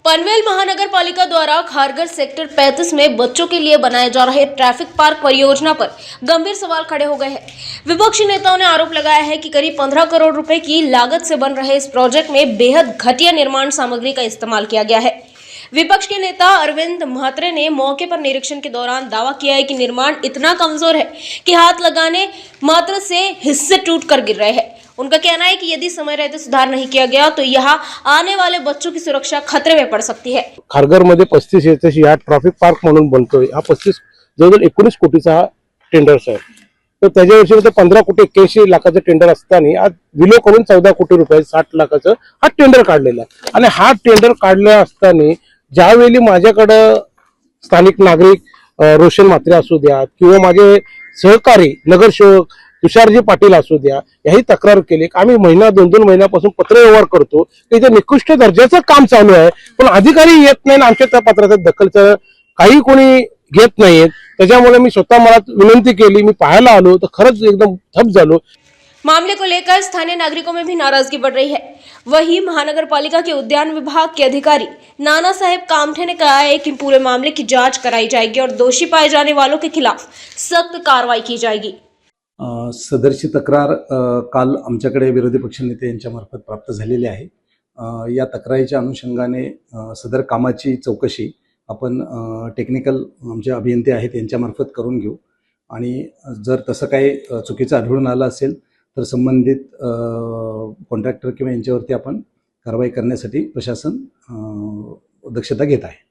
पनवेल महानगर पालिका द्वारा खारघर सेक्टर 35 में बच्चों के लिए बनाए जा रहे ट्रैफिक पार्क परियोजना पर गंभीर सवाल खड़े हो गए हैं। विपक्षी नेताओं ने आरोप लगाया है कि करीब 15 करोड़ रुपए की लागत से बन रहे इस प्रोजेक्ट में बेहद घटिया निर्माण सामग्री का इस्तेमाल किया गया है। विपक्ष के नेता अरविंद म्हात्रे ने मौके पर निरीक्षण के दौरान दावा किया है कि निर्माण इतना कमजोर है कि हाथ लगाने मात्र से हिस्से टूट कर गिर रहे हैं। उनका कहना है कि यदि समय रहते सुधार नहीं किया गया तो यहाँ आने वाले बच्चों की सुरक्षा खतरे में पड़ सकती है। खारघरमध्ये 35 एकरची हा ट्रॅफिक पार्क म्हणून बनतोय। हा 35 जवळजवळ 19 कोटीचा हा टेंडर्स आहे। तर त्याच्याविषयी 15 कोटी 81 लाखाचं टेंडर असताना आज विलो करून 14 कोटी रुपये 60 लाखाचं हा टेंडर काढलेला आहे। आणि हा टेंडर काढला असताना ज्यावेळी माझ्याकडे स्थानिक नागरिक रोशन म्हात्रे असू द्या किंवा माझे सहकारी नगरसेवक तुषारजी पाटील असू द्या याही तक्रार केली। आम्ही महिना 2-2 महिन्यापासून पत्र व्यवहार करतो की ते निकृष्ट दर्जाचं काम चालू आहे, पण अधिकारी येत नाही, आमच्या त्या पत्राचा दखलचं काही कोणी घेत नाहीत। त्याच्यामुळे मी स्वतः मला विनंती केली, मी पाहायला आलो तर खरंच एकदम थप झालो। मामले को लेकर स्थानीय नागरिकों में भी नाराजगी बढ़ रही है। वहीं महानगर पालिका के उद्यान विभाग के अधिकारी नाना साहेब कामठे ने कहा है कि पूरे मामले की जांच कराई जाएगी और दोषी पाए जाने वालों के खिलाफ सख्त कार्रवाई की जाएगी। सदरची तक्रार काल आमच्याकडे विरोधी पक्षनेते यांच्यामार्फत प्राप्त झालेली आहे। या तक्रारीच्या अनुषंगाने सदर कामाची चौकशी आपण टेक्निकल आमचे अभियंते आहेत यांच्यामार्फत करून घेऊ आणि जर तसं काही चुकीचं आढळून आलं असेल तर संबंधित कॉन्ट्रॅक्टर किंवा यांच्यावरती आपण कारवाई करण्यासाठी प्रशासन दक्षता घेत आहे।